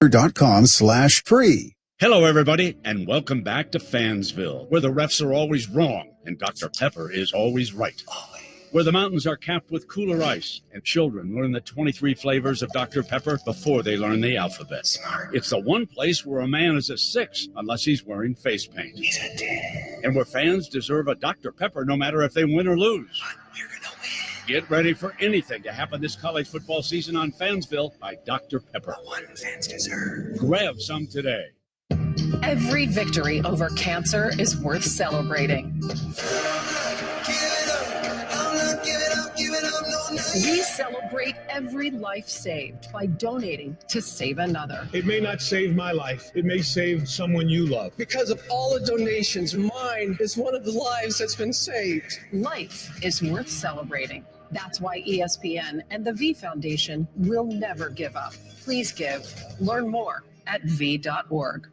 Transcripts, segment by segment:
.com/free. Hello, everybody, and welcome back to Fansville, where the refs are always wrong and Dr. Pepper is always right. Where the mountains are capped with cooler ice and children learn the 23 flavors of Dr. Pepper before they learn the alphabet. Smart. It's the one place where a man is a 6 unless he's wearing face paint. He's a 10. And where fans deserve a Dr. Pepper no matter if they win or lose. But we're going to win. Get ready for anything to happen this college football season on Fansville by Dr. Pepper. The one fans deserve. Grab some today. Every victory over cancer is worth celebrating. We celebrate every life saved by donating to Save Another. It may not save my life. It may save someone you love. Because of all the donations, mine is one of the lives that's been saved. Life is worth celebrating. That's why ESPN and the V Foundation will never give up. Please give. Learn more at v.org.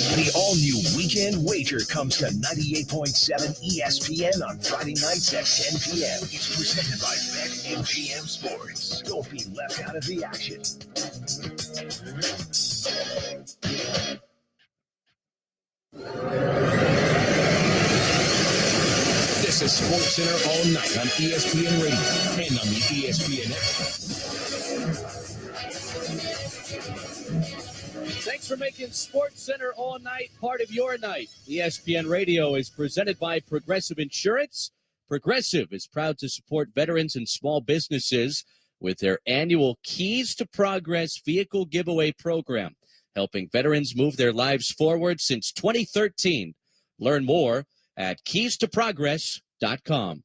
The all-new Weekend Wager comes to 98.7 ESPN on Friday nights at 10 p.m. It's presented by BetMGM Sports. Don't be left out of the action. This is SportsCenter all night on ESPN Radio and on the ESPN app. Thanks for making SportsCenter all night part of your night. ESPN Radio is presented by Progressive Insurance. Progressive is proud to support veterans and small businesses with their annual Keys to Progress vehicle giveaway program, helping veterans move their lives forward since 2013. Learn more at keystoprogress.com.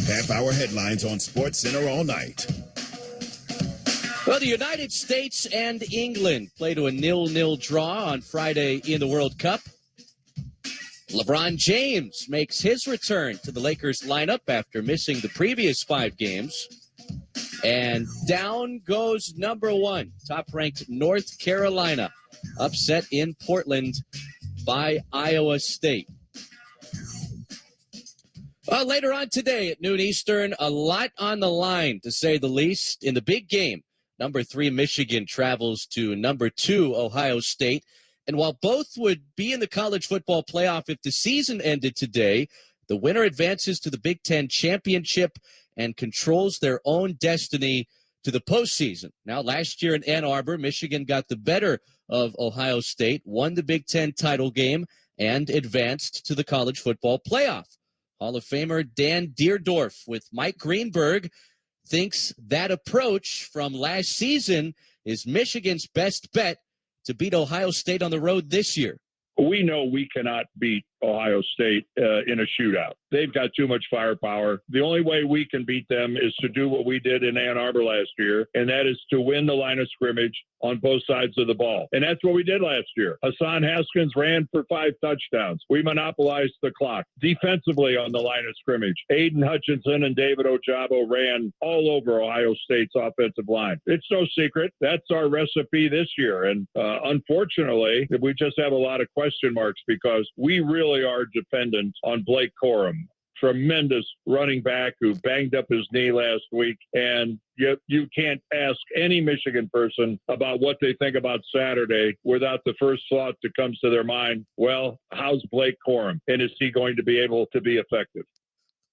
Half-hour headlines on SportsCenter all night. Well, the United States and England play to a 0-0 draw on Friday in the World Cup. LeBron James makes his return to the Lakers lineup after missing the previous 5 games. And down goes number 1, top-ranked North Carolina, upset in Portland by Iowa State. Well, later on today at noon Eastern, a lot on the line, to say the least, in the big game. Number 3, Michigan travels to number 2, Ohio State. And while both would be in the college football playoff if the season ended today, the winner advances to the Big Ten championship and controls their own destiny to the postseason. Now, last year in Ann Arbor, Michigan got the better of Ohio State, won the Big Ten title game, and advanced to the college football playoff. Hall of Famer Dan Dierdorf with Mike Greenberg thinks that approach from last season is Michigan's best bet to beat Ohio State on the road this year. We know we cannot beat Ohio State in a shootout. They've got too much firepower. The only way we can beat them is to do what we did in Ann Arbor last year, and that is to win the line of scrimmage on both sides of the ball. And that's what we did last year. Hassan Haskins ran for 5 touchdowns. We monopolized the clock. Defensively on the line of scrimmage, Aiden Hutchinson and David Ojabo ran all over Ohio State's offensive line. It's no secret. That's our recipe this year. And unfortunately, we just have a lot of question marks because we really are dependent on Blake Corum. Tremendous running back who banged up his knee last week. And you can't ask any Michigan person about what they think about Saturday without the first thought that comes to their mind, well, how's Blake Corum? And is he going to be able to be effective?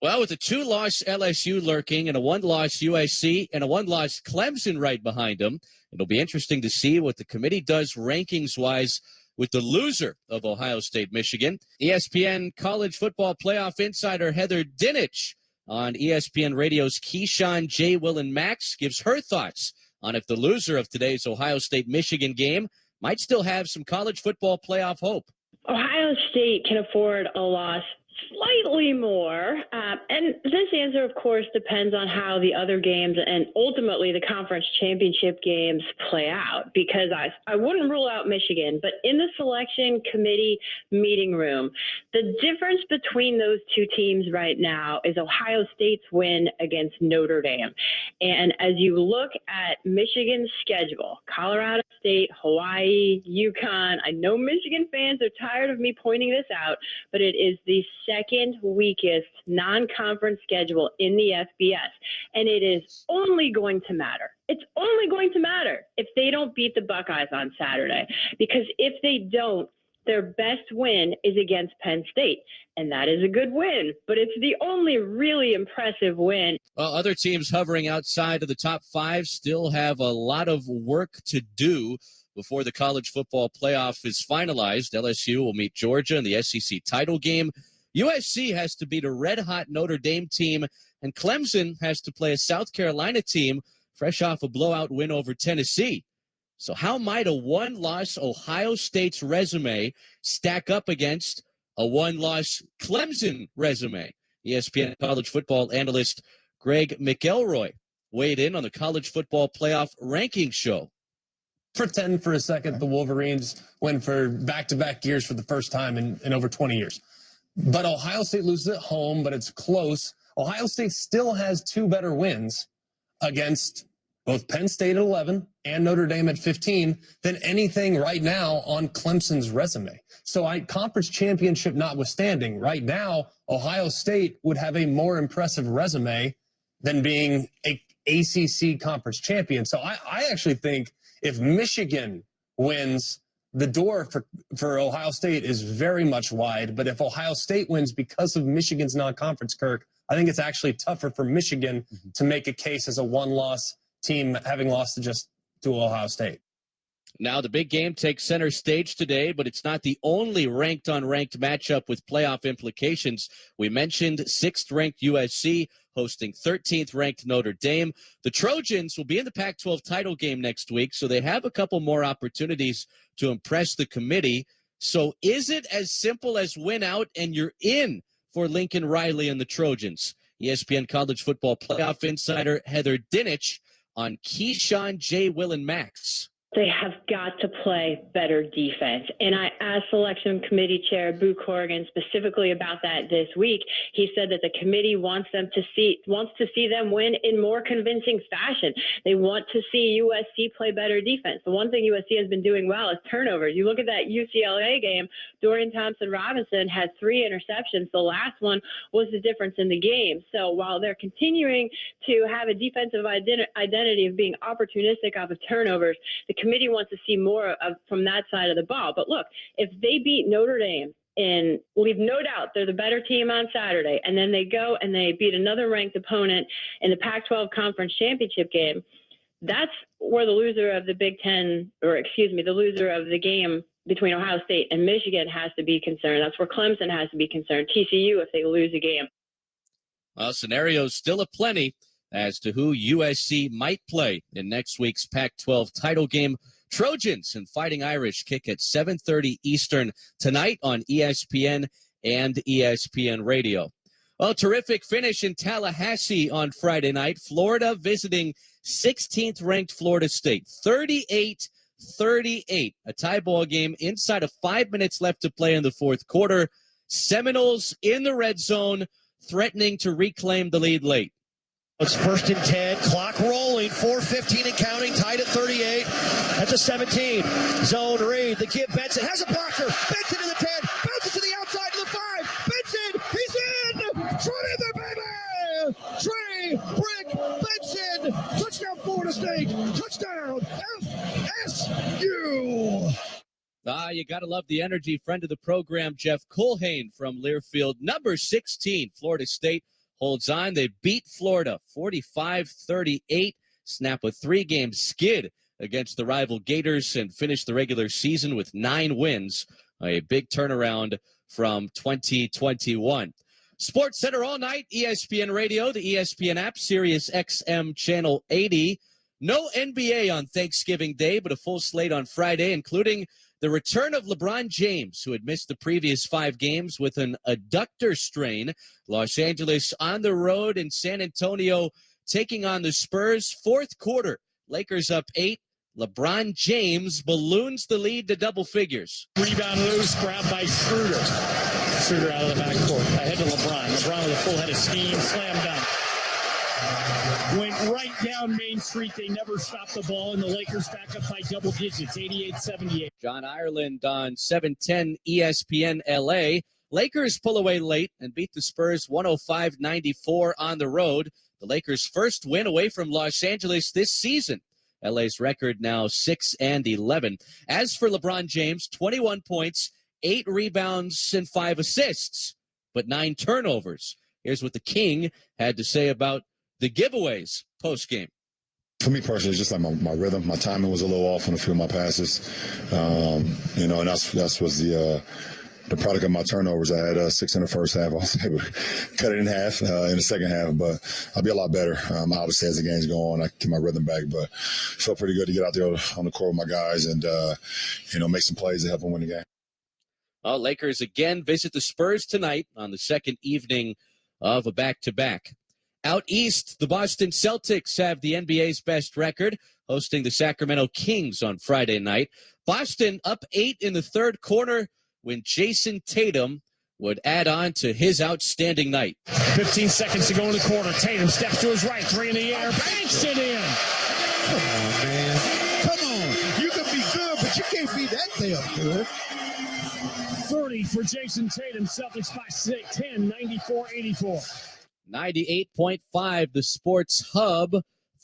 Well, with a 2-loss LSU lurking and a 1-loss USC and a 1-loss Clemson right behind him, it'll be interesting to see what the committee does rankings-wise with the loser of Ohio State, Michigan. ESPN College Football Playoff insider Heather Dinich on ESPN Radio's Keyshawn, J. Will, and Max gives her thoughts on if the loser of today's Ohio State-Michigan game might still have some college football playoff hope. Ohio State can afford a loss slightly more. And this answer, of course, depends on how the other games and ultimately the conference championship games play out, because I wouldn't rule out Michigan, but in the selection committee meeting room, the difference between those two teams right now is Ohio State's win against Notre Dame. And as you look at Michigan's schedule, Colorado State, Hawaii, UConn, I know Michigan fans are tired of me pointing this out, but it is the second weakest non-conference schedule in the FBS. And it is only going to matter. It's only going to matter if they don't beat the Buckeyes on Saturday. Because if they don't, their best win is against Penn State. And that is a good win, but it's the only really impressive win. Well, other teams hovering outside of the top 5 still have a lot of work to do before the college football playoff is finalized. LSU will meet Georgia in the SEC title game. USC has to beat a red-hot Notre Dame team, and Clemson has to play a South Carolina team fresh off a blowout win over Tennessee. So how might a one-loss Ohio State's resume stack up against a one-loss Clemson resume? ESPN college football analyst Greg McElroy weighed in on the college football playoff ranking show. Pretend for a second the Wolverines win for back-to-back years for the first time in over 20 years. But Ohio State loses at home, but it's close. Ohio State still has 2 better wins against both Penn State at 11 and Notre Dame at 15 than anything right now on Clemson's resume. So conference championship notwithstanding, right now, Ohio State would have a more impressive resume than being a ACC conference champion. So I actually think if Michigan wins, the door for Ohio State is very much wide. But if Ohio State wins because of Michigan's non-conference, Kirk, I think it's actually tougher for Michigan to make a case as a one-loss team having lost to Ohio State. Now, the big game takes center stage today, but it's not the only ranked-on-ranked matchup with playoff implications. We mentioned 6th-ranked USC hosting 13th-ranked Notre Dame. The Trojans will be in the Pac-12 title game next week, so they have a couple more opportunities to impress the committee. So is it as simple as win out and you're in for Lincoln Riley and the Trojans? ESPN college football playoff insider Heather Dinich on Keyshawn, J. Will, and Max. They have got to play better defense. And I asked Selection Committee Chair Boo Corrigan specifically about that this week. He said that the committee wants to see them win in more convincing fashion. They want to see USC play better defense. The one thing USC has been doing well is turnovers. You look at that UCLA game, Dorian Thompson-Robinson had 3 interceptions. The last one was the difference in the game. So while they're continuing to have a defensive identity of being opportunistic off of turnovers, the committee wants to see more from that side of the ball. But look, if they beat Notre Dame, and we've no doubt they're the better team on Saturday, and then they go and they beat another ranked opponent in the Pac-12 conference championship game, that's where the loser of the the loser of the game between Ohio State and Michigan has to be concerned. That's where Clemson has to be concerned. TCU if they lose a game. Well, scenarios still aplenty as to who USC might play in next week's Pac-12 title game. Trojans and Fighting Irish kick at 7:30 Eastern tonight on ESPN and ESPN Radio. Well, terrific finish in Tallahassee on Friday night. Florida visiting 16th-ranked Florida State. 38-38, a tie ball game inside of 5 minutes left to play in the fourth quarter. Seminoles in the red zone, threatening to reclaim the lead late. It's 1st and 10, clock rolling, 4:15 and counting, tied at 38, at the 17. Zone read, the kid Benson has a blocker, Benson to the 10, bounces to the outside to the 5, Benson, he's in! Trey in there, baby! Trey Brick Benson, touchdown Florida State, touchdown FSU! You got to love the energy. Friend of the program, Jeff Culhane from Learfield. Number 16, Florida State holds on. They beat Florida 45-38, snap a 3-game skid against the rival Gators, and finish the regular season with 9 wins. A big turnaround from 2021. Sports Center all night, ESPN Radio, the ESPN app, Sirius XM Channel 80. No NBA on Thanksgiving Day, but a full slate on Friday, including the return of LeBron James, who had missed the previous 5 games with an adductor strain. Los Angeles on the road, and San Antonio taking on the Spurs. Fourth quarter, Lakers up 8. LeBron James balloons the lead to double figures. Rebound loose, grabbed by Schroeder. Schroeder out of the backcourt. Ahead to LeBron. LeBron with a full head of steam, slam dunk. Went right down Main Street. They never stopped the ball, and the Lakers back up by double digits, 88-78. John Ireland on 710 ESPN LA. Lakers pull away late and beat the Spurs 105-94 on the road. The Lakers' first win away from Los Angeles this season. LA's record now 6-11. As for LeBron James, 21 points, 8 rebounds, and 5 assists, but 9 turnovers. Here's what the King had to say about the giveaways post-game. For me personally, it's just like my rhythm. My timing was a little off on a few of my passes. And that's was the product of my turnovers. I had 6 in the first half. I was able to cut it in half in the second half, but I'll be a lot better. Obviously, as the games go on, I get my rhythm back, but felt pretty good to get out there on the court with my guys and, make some plays to help them win the game. Lakers again visit the Spurs tonight on the second evening of a back-to-back. Out east, the Boston Celtics have the NBA's best record, hosting the Sacramento Kings on Friday night. Boston up 8 in the third quarter when Jason Tatum would add on to his outstanding night. 15 seconds to go in the quarter. Tatum steps to his right, 3 in the air, banks it in. Come on, man. Come on. You can be good, but you can't be that damn good. 30 for Jason Tatum. Celtics by 10, 94-84. 98.5, the Sports Hub.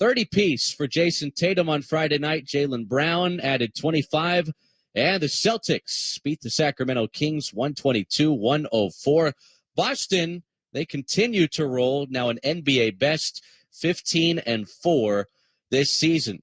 30-piece for Jason Tatum on Friday night. Jaylen Brown added 25. And the Celtics beat the Sacramento Kings 122-104. Boston, they continue to roll, now an NBA best, 15-4 this season.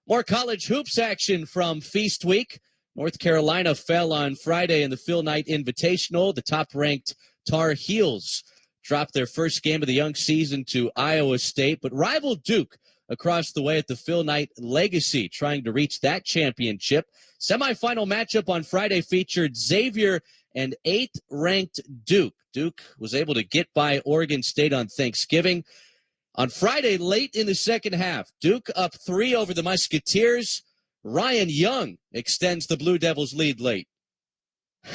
More college hoops action from Feast Week. North Carolina fell on Friday in the Phil Knight Invitational. The top-ranked Tar Heels dropped their first game of the young season to Iowa State, but rival Duke across the way at the Phil Knight Legacy, trying to reach that championship. Semifinal matchup on Friday featured Xavier and 8th-ranked Duke. Duke was able to get by Oregon State on Thanksgiving. On Friday, late in the second half, Duke up 3 over the Musketeers. Ryan Young extends the Blue Devils' lead late.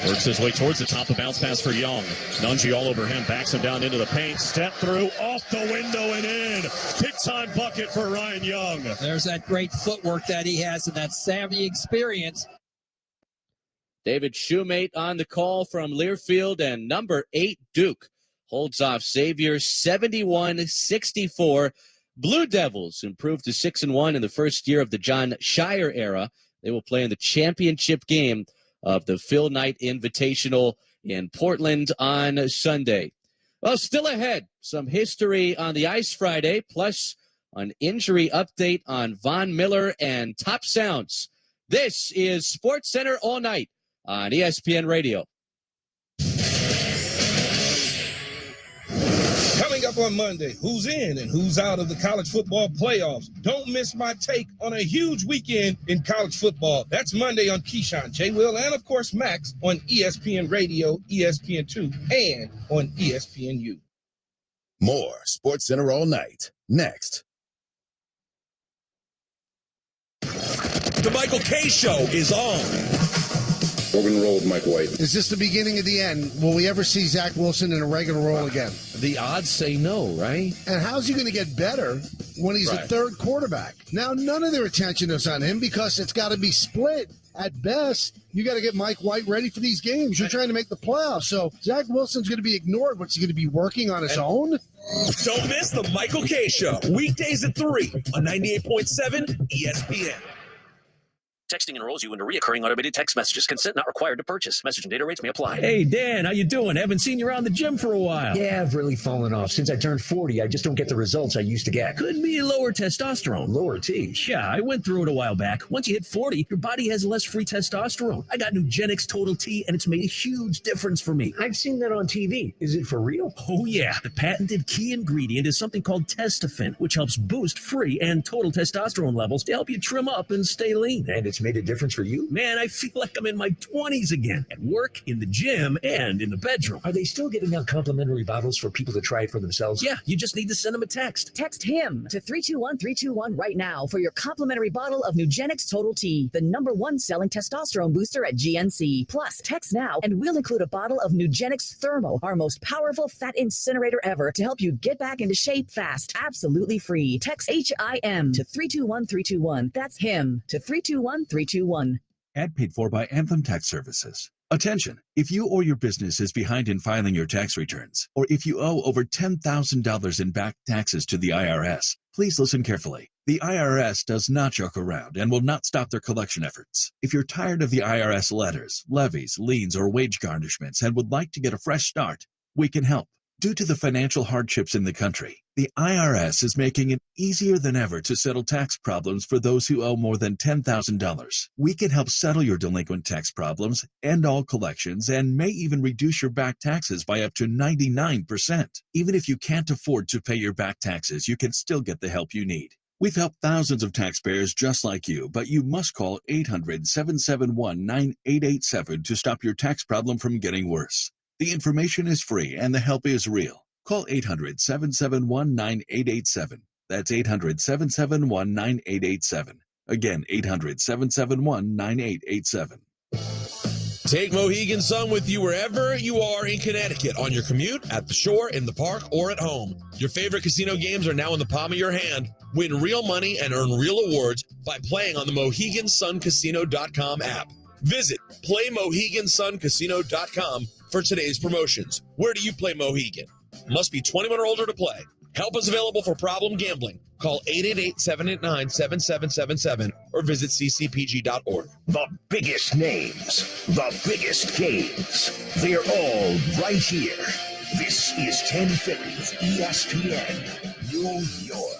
Works his way towards the top, a bounce pass for Young. Nunji all over him, backs him down into the paint, step through, off the window and in. Big-time bucket for Ryan Young. There's that great footwork that he has and that savvy experience. David Shoemate on the call from Learfield, and number 8 Duke holds off Xavier 71-64. Blue Devils improved to 6-1 in the first year of the John Shire era. They will play in the championship game of the Phil Knight Invitational in Portland on Sunday. Well, still ahead, some history on the ice Friday, plus an injury update on Von Miller and top sounds. This is Sports Center All Night on ESPN Radio. Coming up on Monday, who's in and who's out of the college football playoffs? Don't miss my take on a huge weekend in college football. That's Monday on Keyshawn, J. Will, and of course Max on ESPN Radio, ESPN2, and on ESPNU. More Sports Center All Night. Next. The Michael Kay Show is on. We're going to roll with Mike White. Is this the beginning of the end? Will we ever see Zach Wilson in a regular role again? The odds say no, right? And how's he going to get better when he's a third quarterback? Now, none of their attention is on him because it's got to be split at best. You got to get Mike White ready for these games. You're trying to make the playoffs. So Zach Wilson's going to be ignored. What's he going to be working on his own? Don't miss the Michael Kay Show. Weekdays at 3 on 98.7 ESPN. Texting enrolls you into recurring automated text messages. Consent not required to purchase. Message and data rates may apply. Hey, Dan, how you doing? Haven't seen you around the gym for a while. Yeah, I've really fallen off. Since I turned 40, I just don't get the results I used to get. Could be lower testosterone. Lower T. Yeah, I went through it a while back. Once you hit 40, your body has less free testosterone. I got Nugenix Total T, and it's made a huge difference for me. I've seen that on TV. Is it for real? Oh, yeah. The patented key ingredient is something called Testofen, which helps boost free and total testosterone levels to help you trim up and stay lean. And it's made a difference for you? Man, I feel like I'm in my 20s again, at work, in the gym, and in the bedroom. Are they still giving out complimentary bottles for people to try it for themselves? Yeah, you just need to send them a text. Text HIM to 321-321 right now for your complimentary bottle of Nugenix Total T, the #1 selling testosterone booster at GNC. Plus, text now and we'll include a bottle of Nugenix Thermo, our most powerful fat incinerator ever, to help you get back into shape fast, absolutely free. Text HIM to 321-321. That's HIM to 321-321. Ad paid for by Anthem Tax Services. Attention! If you or your business is behind in filing your tax returns, or if you owe over $10,000 in back taxes to the IRS, please listen carefully. The IRS does not joke around and will not stop their collection efforts. If you're tired of the IRS letters, levies, liens, or wage garnishments and would like to get a fresh start, we can help. Due to the financial hardships in the country, the IRS is making it easier than ever to settle tax problems for those who owe more than $10,000. We can help settle your delinquent tax problems, end all collections, and may even reduce your back taxes by up to 99%. Even if you can't afford to pay your back taxes, you can still get the help you need. We've helped thousands of taxpayers just like you, but you must call 800-771-9887 to stop your tax problem from getting worse. The information is free and the help is real. Call 800-771-9887. That's 800-771-9887. Again, 800-771-9887. Take Mohegan Sun with you wherever you are in Connecticut, on your commute, at the shore, in the park, or at home. Your favorite casino games are now in the palm of your hand. Win real money and earn real awards by playing on the MoheganSunCasino.com app. Visit PlayMoheganSunCasino.com for today's promotions. Where do you play Mohegan? Must be 21 or older to play. Help is available for problem gambling. Call 888-789-7777 or visit ccpg.org. The biggest names, the biggest games. They're all right here. This is 1050 ESPN, New York.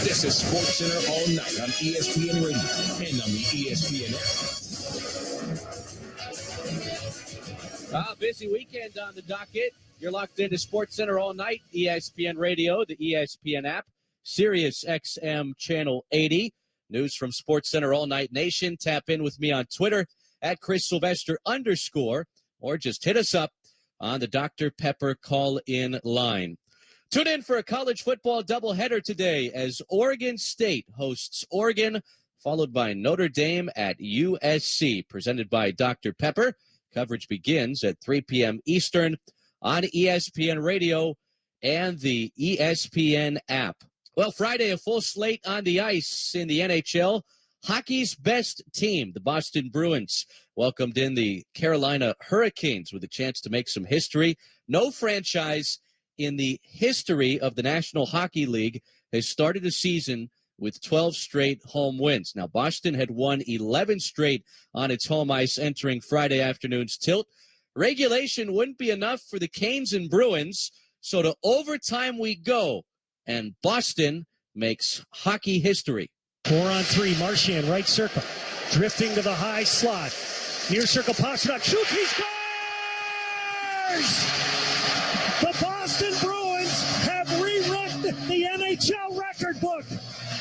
This is SportsCenter all night on ESPN Radio and on the ESPN app. Busy weekend on the docket. You're locked into SportsCenter all night, ESPN Radio, the ESPN app, Sirius XM Channel 80. News from SportsCenter All Night Nation. Tap in with me on Twitter at Chris Sylvester _ or just hit us up on the Dr. Pepper call-in line. Tune in for a college football doubleheader today as Oregon State hosts Oregon, followed by Notre Dame at USC, presented by Dr. Pepper. Coverage begins at 3 p.m. Eastern on ESPN Radio and the ESPN app. Well, Friday, a full slate on the ice in the NHL. Hockey's best team, the Boston Bruins, welcomed in the Carolina Hurricanes with a chance to make some history. No franchise in the history of the National Hockey League has started a season with 12 straight home wins. Now, Boston had won 11 straight on its home ice entering Friday afternoon's tilt. Regulation wouldn't be enough for the Canes and Bruins, so to overtime we go, and Boston makes hockey history. 4-on-3, Marchand, right circle, drifting to the high slot. Near circle, Pastrnak shoots, he scores! The Boston Bruins have rewritten the NHL record book.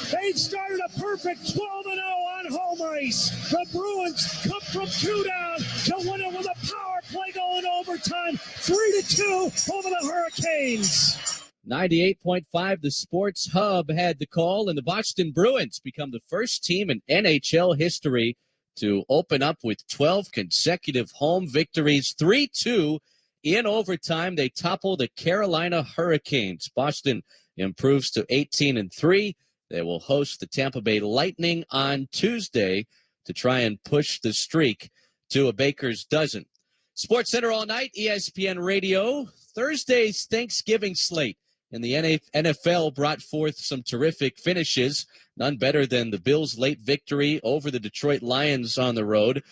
They've started a perfect 12-0 on home ice. The Bruins come from 2 down to win it with a power play going overtime, 3-2 over the Hurricanes. 98.5, the Sports Hub had the call, and the Boston Bruins become the first team in NHL history to open up with 12 consecutive home victories, 3-2 in overtime. They topple the Carolina Hurricanes. Boston improves to 18-3. They will host the Tampa Bay Lightning on Tuesday to try and push the streak to a baker's dozen. SportsCenter all night, ESPN Radio. Thursday's Thanksgiving slate in the NFL brought forth some terrific finishes, none better than the Bills' late victory over the Detroit Lions on the road.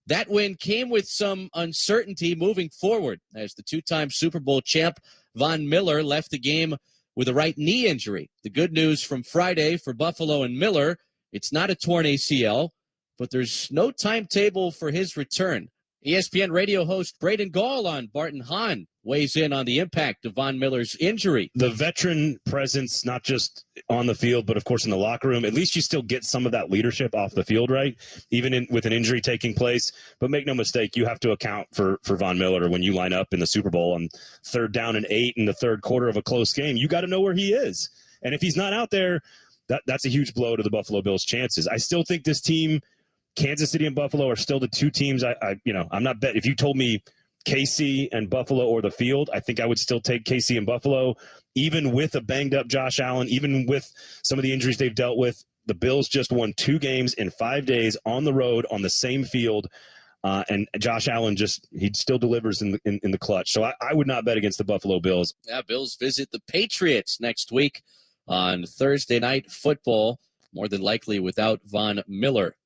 That win came with some uncertainty moving forward as the two-time Super Bowl champ Von Miller left the game with a right knee injury. The good news from Friday for Buffalo and Miller, it's not a torn ACL, but there's no timetable for his return. ESPN radio host Braden Gall on Barton Hahn weighs in on the impact of Von Miller's injury. The veteran presence, not just on the field, but of course in the locker room, at least you still get some of that leadership off the field, right? Even with an injury taking place. But make no mistake, you have to account for Von Miller when you line up in the Super Bowl on 3rd down and 8 in the third quarter of a close game. You got to know where he is. And if he's not out there, that's a huge blow to the Buffalo Bills' chances. I still think this team, Kansas City and Buffalo, are still the two teams I'm not betting. If you told me KC and Buffalo or the field, I think I would still take KC and Buffalo, even with a banged-up Josh Allen, even with some of the injuries they've dealt with. The Bills just won 2 games in 5 days on the road on the same field, and Josh Allen he still delivers in the clutch. So I would not bet against the Buffalo Bills. Yeah, Bills visit the Patriots next week on Thursday Night Football, more than likely without Von Miller.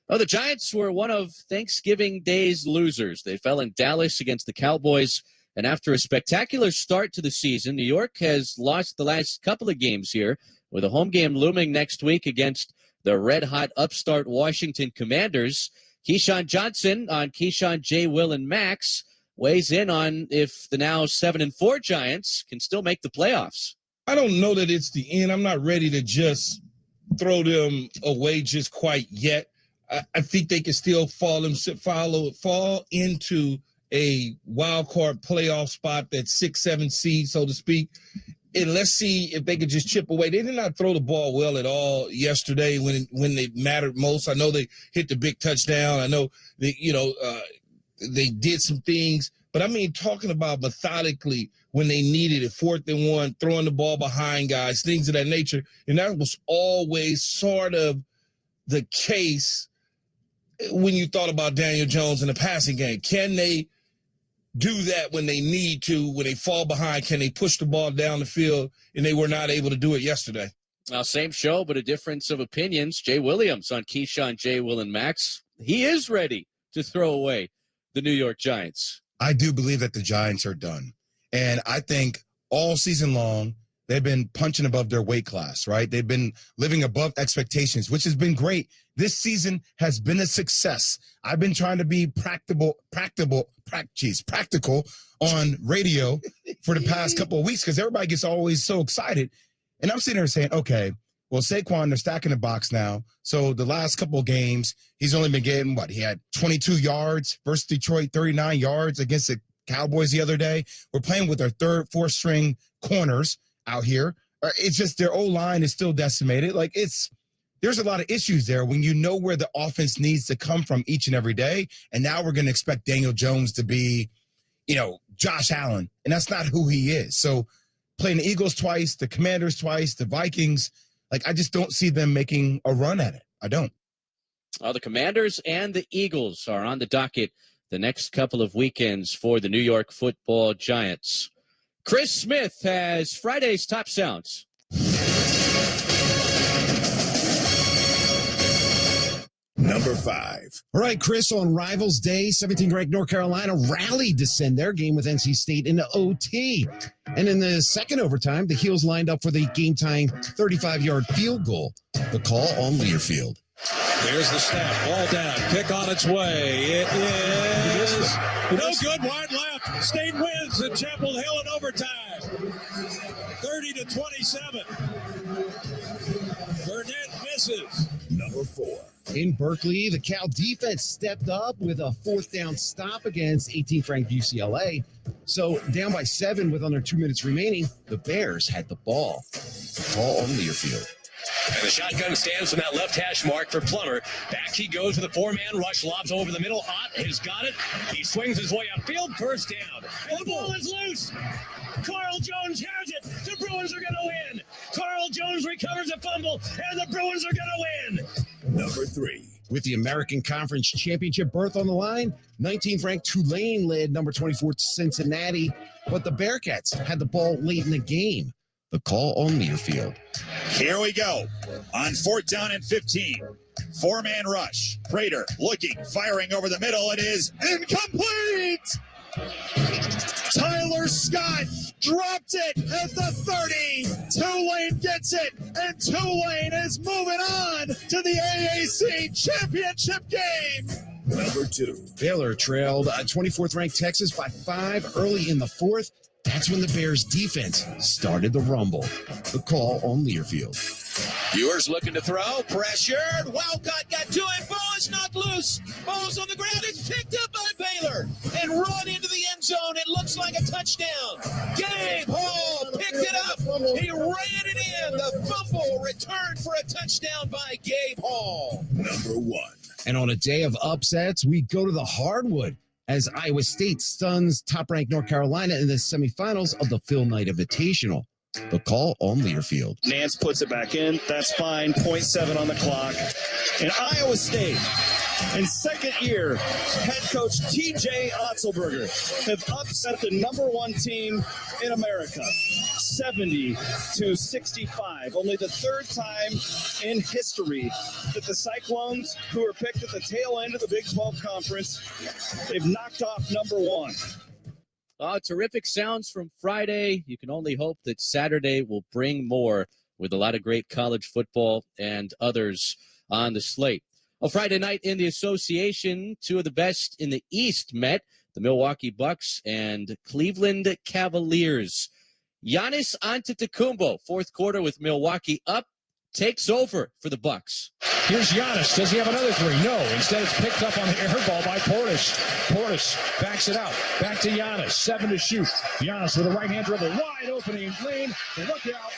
Oh, the Giants were one of Thanksgiving Day's losers. They fell in Dallas against the Cowboys, and after a spectacular start to the season, New York has lost the last couple of games here, with a home game looming next week against the red-hot upstart Washington Commanders. Keyshawn Johnson on Keyshawn, J. Will, and Max weighs in on if the now 7-4 Giants can still make the playoffs. I don't know that it's the end. I'm not ready to just throw them away just quite yet. I think they can still fall into a wild card playoff spot, that 6-7 seed, so to speak. And let's see if they could just chip away. They did not throw the ball well at all yesterday when they mattered most. I know they hit the big touchdown. I know they did some things. But I mean, talking about methodically when they needed it, 4th and 1, throwing the ball behind guys, things of that nature. And that was always sort of the case when you thought about Daniel Jones in the passing game. Can they do that when they need to, when they fall behind? Can they push the ball down the field? And they were not able to do it yesterday. Now, same show, but a difference of opinions. Jay Williams on Keyshawn, J. Will, and Max. He is ready to throw away the New York Giants. I do believe that the Giants are done. And I think all season long, they've been punching above their weight class, right? They've been living above expectations, which has been great. This season has been a success. I've been trying to be practical on radio for the past couple of weeks because everybody gets always so excited. And I'm sitting there saying, okay, well, Saquon, they're stacking the box now. So the last couple of games, he's only been getting what? He had 22 yards versus Detroit, 39 yards against the Cowboys the other day. We're playing with our 3rd, 4th string corners out here. It's just their O-line is still decimated. There's a lot of issues there when you know where the offense needs to come from each and every day. And now we're going to expect Daniel Jones to be, Josh Allen. And that's not who he is. So playing the Eagles twice, the Commanders twice, the Vikings, I just don't see them making a run at it. I don't. The Commanders and the Eagles are on the docket the next couple of weekends for the New York Football Giants. Chris Smith has Friday's top sounds. Number 5. All right, Chris, on Rivals Day, 17th ranked North Carolina rallied to send their game with NC State into OT. And in the second overtime, the Heels lined up for the game-tying 35-yard field goal. The call on Learfield. There's the snap, ball down, kick on its way. It is no good, wide left. State wins at Chapel Hill in overtime, 30-27. Burnett misses. Number 4. In Berkeley, the Cal defense stepped up with a 4th down stop against 18th ranked UCLA. So down by 7 with under 2 minutes remaining, the Bears had the ball. Call on Learfield. And the shotgun stands from that left hash mark for Plummer. Back he goes with a 4-man rush, lobs over the middle. Ott has got it. He swings his way upfield, first down. And the ball is loose. Carl Jones has it. The Bruins are going to win. Carl Jones recovers a fumble, and the Bruins are going to win. Number 3. With the American Conference Championship berth on the line, 19th ranked Tulane led number 24 Cincinnati, but the Bearcats had the ball late in the game. The call on Learfield. Here we go. On 4th down and 15. 4-man rush. Prater looking, firing over the middle. It is incomplete. Tyler Scott dropped it at the 30. Tulane gets it, and Tulane is moving on to the AAC championship game. Number 2. Baylor trailed 24th ranked Texas by 5 early in the 4th. That's when the Bears defense started the rumble. The call on Learfield. Ewers looking to throw, pressured. Wildcat got to it. Ball is knocked loose. Ball's on the ground. It's picked up by Baylor and run into the end zone. It looks like a touchdown. Gabe Hall picked it up. He ran it in. The fumble returned for a touchdown by Gabe Hall. Number 1. And on a day of upsets, we go to the hardwood. as Iowa State stuns top-ranked North Carolina in the semifinals of the Phil Knight Invitational. The call on Learfield. Nance puts it back in. That's fine. 0.7 on the clock. And Iowa State, in second year, head coach TJ Otzelberger have upset the number one team in America, 70-65. Only the third time in history that the Cyclones, who are picked at the tail end of the Big 12 Conference, they've knocked off number one. Terrific sounds from Friday. You can only hope that Saturday will bring more with a lot of great college football and others on the slate. Friday night in the association, two of the best in the East met, the Milwaukee Bucks and Cleveland Cavaliers. Giannis Antetokounmpo, fourth quarter with Milwaukee up, takes over for the Bucks. Here's Giannis. Does he have another three? No. Instead, it's picked up on the air ball by Portis. Portis backs it out. Back to Giannis. 7 to shoot. Giannis with a right-hand dribble. Wide opening lane. And look out.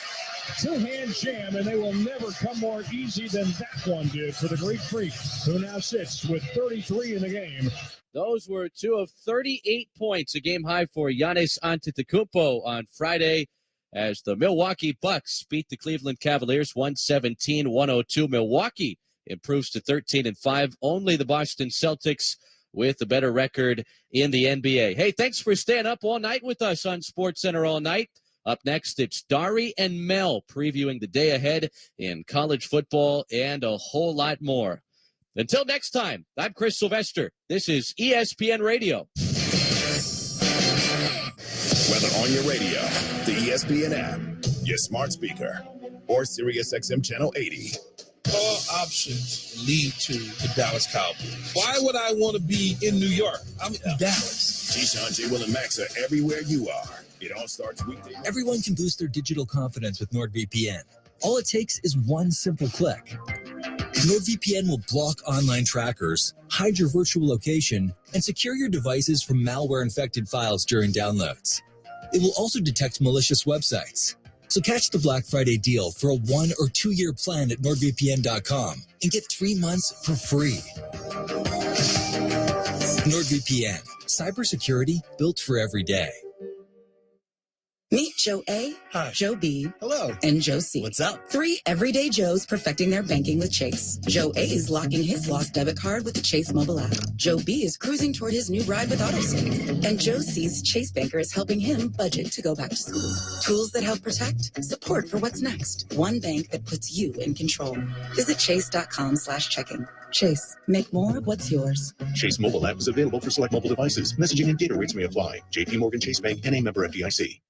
Two-hand jam, and they will never come more easy than that one did for the Greek Freak, who now sits with 33 in the game. Those were two of 38 points, a game high for Giannis Antetokounmpo on Friday, as the Milwaukee Bucks beat the Cleveland Cavaliers 117-102. Milwaukee improves to 13-5. Only the Boston Celtics with a better record in the NBA. Hey, thanks for staying up all night with us on SportsCenter All Night. Up next, it's Dari and Mel previewing the day ahead in college football and a whole lot more. Until next time, I'm Chris Sylvester. This is ESPN Radio. Whether on your radio, the ESPN app, your smart speaker, or SiriusXM Channel 80. All options lead to the Dallas Cowboys. Why would I want to be in New York? I'm in Dallas. Keyshawn, J. Will, and Max are everywhere you are. It all starts weekday. Everyone can boost their digital confidence with NordVPN. All it takes is one simple click. NordVPN will block online trackers, hide your virtual location, and secure your devices from malware-infected files during downloads. It will also detect malicious websites. So catch the Black Friday deal for a 1 or 2 year plan at NordVPN.com and get 3 months for free. NordVPN, cybersecurity built for every day. Meet Joe A, Hi. Joe B, Hello. and Joe C. What's up? 3 everyday Joes perfecting their banking with Chase. Joe A is locking his lost debit card with the Chase mobile app. Joe B is cruising toward his new ride with AutoSave. And Joe C's Chase banker is helping him budget to go back to school. Tools that help protect, support for what's next. One bank that puts you in control. Visit chase.com/checking. Chase, make more of what's yours. Chase mobile app is available for select mobile devices. Messaging and data rates may apply. JP Morgan Chase Bank, N.A. member FDIC.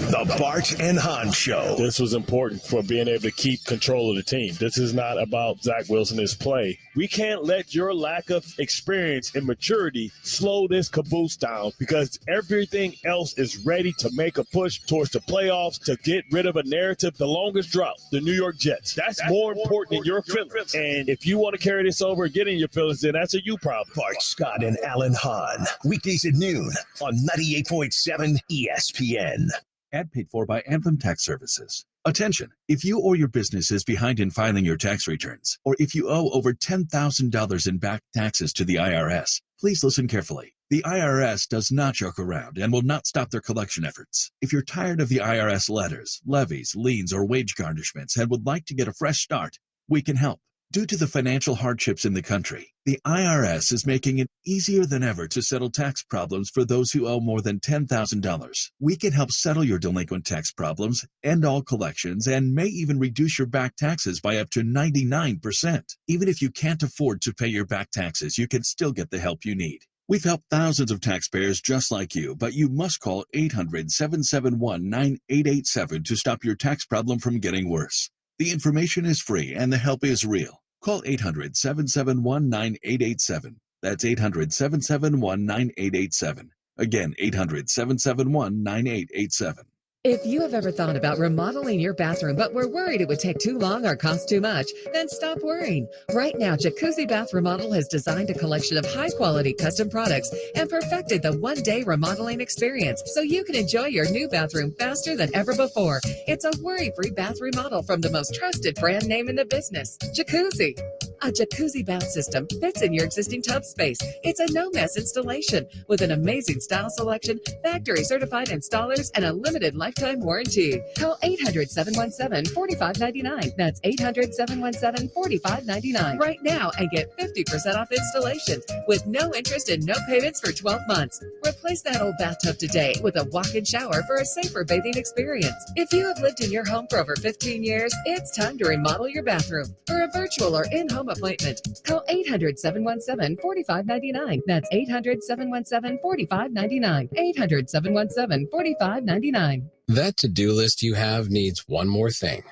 The Bart and Hahn Show. This was important for being able to keep control of the team. This is not about Zach Wilson's play. We can't let your lack of experience and maturity slow this caboose down, because everything else is ready to make a push towards the playoffs to get rid of a narrative, the longest drought, the New York Jets. That's more important than your feelings. And if you want to carry this over and get in your feelings, then that's a you problem. Bart Scott and Alan Hahn. Weekdays at noon on 98.7 ESPN. Ad paid for by Anthem Tax Services. Attention, if you or your business is behind in filing your tax returns, or if you owe over $10,000 in back taxes to the IRS, please listen carefully. The IRS does not joke around and will not stop their collection efforts. If you're tired of the IRS letters, levies, liens, or wage garnishments and would like to get a fresh start, we can help. Due to the financial hardships in the country, the IRS is making it easier than ever to settle tax problems for those who owe more than $10,000. We can help settle your delinquent tax problems, end all collections, and may even reduce your back taxes by up to 99%. Even if you can't afford to pay your back taxes, you can still get the help you need. We've helped thousands of taxpayers just like you, but you must call 800-771-9887 to stop your tax problem from getting worse. The information is free and the help is real. Call 800-771-9887. That's 800-771-9887. Again, 800-771-9887. If you have ever thought about remodeling your bathroom but were worried it would take too long or cost too much, then stop worrying. Right now, Jacuzzi Bath Remodel has designed a collection of high-quality custom products and perfected the one-day remodeling experience so you can enjoy your new bathroom faster than ever before. It's a worry-free bath remodel from the most trusted brand name in the business, Jacuzzi. A jacuzzi bath system fits in your existing tub space. It's a no-mess installation with an amazing style selection, factory-certified installers, and a limited lifetime warranty. Call 800-717-4599. That's 800-717-4599 right now and get 50% off installation with no interest and no payments for 12 months. Replace that old bathtub today with a walk-in shower for a safer bathing experience. If you have lived in your home for over 15 years, it's time to remodel your bathroom. For a virtual or in-home appointment, call 800-717-4599. That's 800-717-4599. 800-717-4599. That to-do list you have needs one more thing.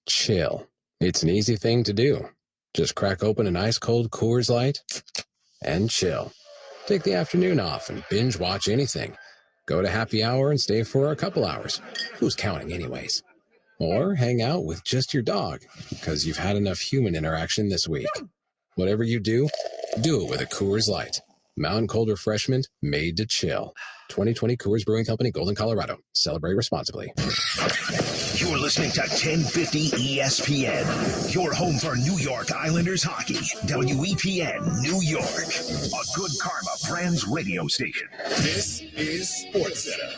Chill. It's an easy thing to do. Just crack open an ice-cold Coors Light and chill. Take the afternoon off and binge watch anything. Go to happy hour and stay for a couple hours. Who's counting anyways? Or hang out with just your dog because you've had enough human interaction this week. Whatever you do it with a Coors Light. Mountain Cold Refreshment made to chill. 2020 Coors Brewing Company, Golden, Colorado. Celebrate responsibly. You're listening to 1050 ESPN, your home for New York Islanders hockey. WEPN, New York, a Good Karma Brands radio station. This is SportsCenter.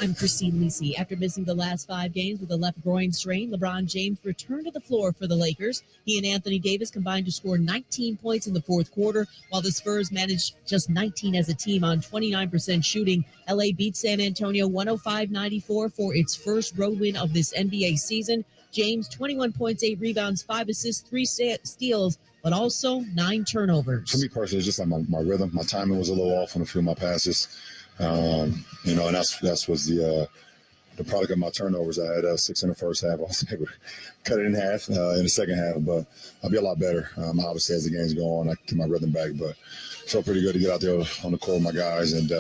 I'm Christine Lisi. After missing the last 5 games with a left groin strain, LeBron James returned to the floor for the Lakers. He and Anthony Davis combined to score 19 points in the fourth quarter, while the Spurs managed just 19 as a team on 29% shooting. LA beat San Antonio 105-94 for its first road win of this NBA season. James, 21 points, 8 rebounds, 5 assists, 3 steals, but also 9 turnovers. For me personally, it's just like my rhythm. My timing was a little off on a few of my passes. And that's was the product of my turnovers. I had 6 in the first half. I was able to cut it in half in the second half, but I'll be a lot better. Obviously, as the games go on, I get my rhythm back, but felt pretty good to get out there on the court with my guys and,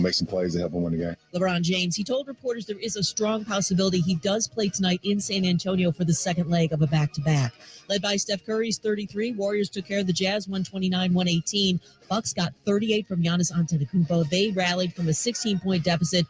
make some plays to help them win the game. LeBron James, he told reporters there is a strong possibility he does play tonight in San Antonio for the second leg of a back-to-back. Led by Steph Curry's 33, Warriors took care of the Jazz 129-118. Bucks got 38 from Giannis Antetokounmpo. They rallied from a 16-point deficit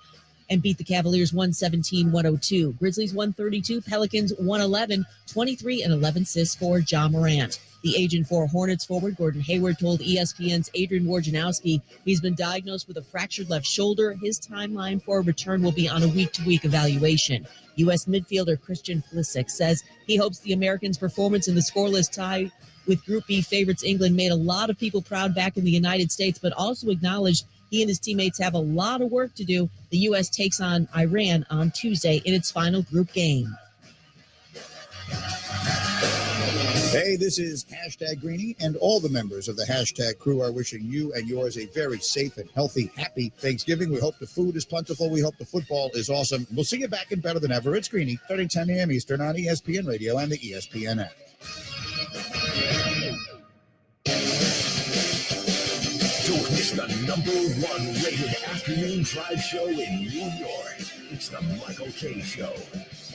and beat the Cavaliers 117-102. Grizzlies 132, Pelicans 111, 23 and 11 assists for Ja Morant. The agent for Hornets forward Gordon Hayward told ESPN's Adrian Wojnarowski he's been diagnosed with a fractured left shoulder. His timeline for a return will be on a week-to-week evaluation. U.S. midfielder Christian Pulisic says he hopes the Americans' performance in the scoreless tie with Group B favorites England made a lot of people proud back in the United States, but also acknowledged he and his teammates have a lot of work to do. The U.S. takes on Iran on Tuesday in its final group game. Hey, this is Hashtag Greenie, and all the members of the Hashtag crew are wishing you and yours a very safe and healthy, happy Thanksgiving. We hope the food is plentiful. We hope the football is awesome. We'll see you back in better than ever. It's Greenie, starting 10 a.m. Eastern on ESPN Radio and the ESPN app. Don't miss the #1 rated afternoon drive show in New York. It's the Michael Kay Show,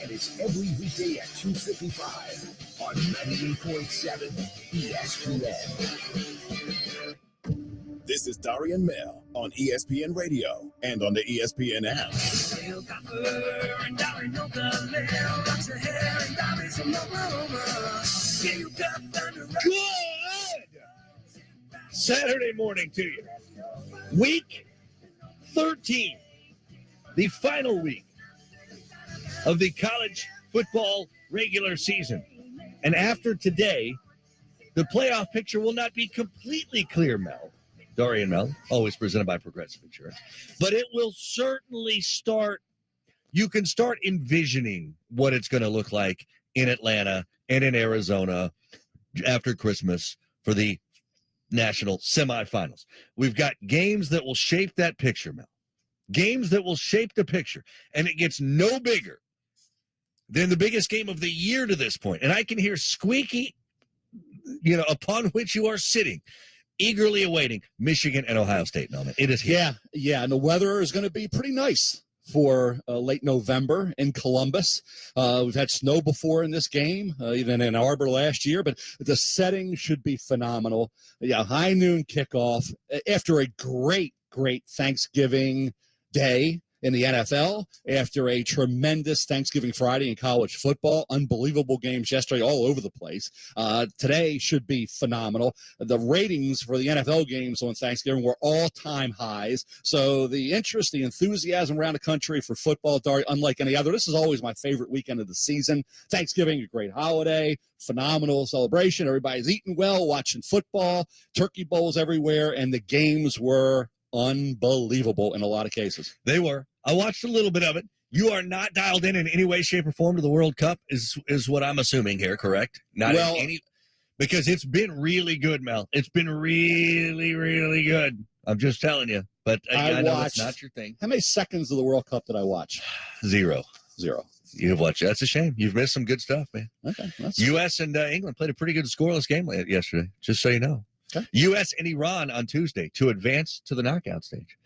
and it's every weekday at 2:55 on 98.7 ESPN. This is Darian Mel on ESPN Radio and on the ESPN app. Good Saturday morning to you. Week 13, the final week of the college football regular season. And after today, the playoff picture will not be completely clear, Mel. Dorian Mel, always presented by Progressive Insurance. But it will certainly start, you can start envisioning what it's going to look like in Atlanta and in Arizona after Christmas for the national semifinals. We've got games that will shape that picture, Mel. Games that will shape the picture. And it gets no bigger than the biggest game of the year to this point. And I can hear squeaky, upon which you are sitting, eagerly awaiting Michigan and Ohio State, Melvin. It is here. Yeah, and the weather is going to be pretty nice for late November in Columbus. We've had snow before in this game, even in Ann Arbor last year, but the setting should be phenomenal. Yeah, high noon kickoff after a great Thanksgiving day. in the NFL after a tremendous Thanksgiving Friday in college football. Unbelievable games yesterday all over the place. Today should be phenomenal. The ratings for the NFL games on Thanksgiving were all-time highs. So the interest, the enthusiasm around the country for football, Dari, unlike any other. This is always my favorite weekend of the season. Thanksgiving, a great holiday, phenomenal celebration. Everybody's eating well, watching football, turkey bowls everywhere, and the games were unbelievable in a lot of cases. They were. I watched a little bit of it. You are not dialed in any way, shape, or form to the World Cup, is what I'm assuming here, correct? Not well, in any, because it's been really good, Mel. It's been really, really good. I'm just telling you. But I know it's not your thing. How many seconds of the World Cup did I watch? Zero. You've watched. That's a shame. You've missed some good stuff, man. Okay. U.S. and England played a pretty good scoreless game yesterday, just so you know. Okay. U.S. and Iran on Tuesday to advance to the knockout stage.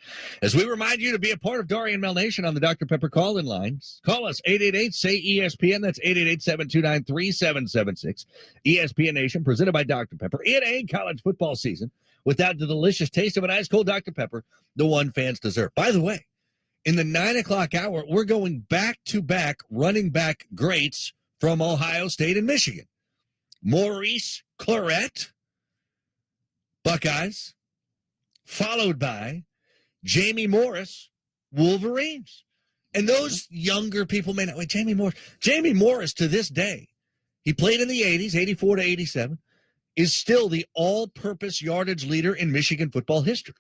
As we remind you to be a part of Dari and Mel Nation on the Dr. Pepper call-in lines, call us 888-SAY-ESPN. That's 888-729-3776. ESPN Nation, presented by Dr. Pepper. In a college football season, without the delicious taste of an ice-cold Dr. Pepper, the one fans deserve. By the way, in the 9 o'clock hour, we're going back-to-back running back greats from Ohio State and Michigan. Maurice Clarett, Buckeyes, followed by Jamie Morris, Wolverines. And those younger people may not, wait, Jamie Morris to this day, he played in the 80s, 84 to 87, is still the all-purpose yardage leader in Michigan football history.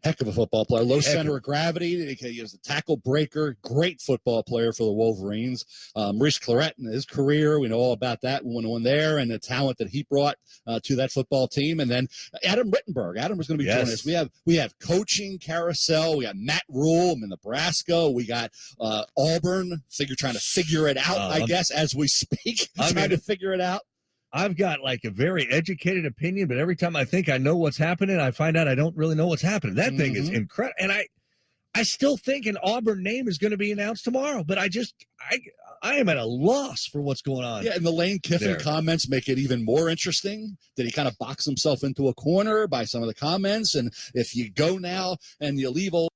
Heck of a football player. Low center of gravity. He was a tackle breaker. Great football player for the Wolverines. Maurice Clarett in his career, we know all about that one there and the talent that he brought to that football team. And then Adam Rittenberg. Adam was going to be joining us. We have coaching carousel. We got Matt Rule in Nebraska. We got Auburn trying to figure it out, I guess, as we speak. Trying to figure it out. I've got like a very educated opinion, but every time I think I know what's happening, I find out I don't really know what's happening. That thing is incredible. And I still think an Auburn name is going to be announced tomorrow, but I am at a loss for what's going on. Yeah, and the Lane Kiffin comments make it even more interesting that he kind of boxed himself into a corner by some of the comments. And if you go now and you leave old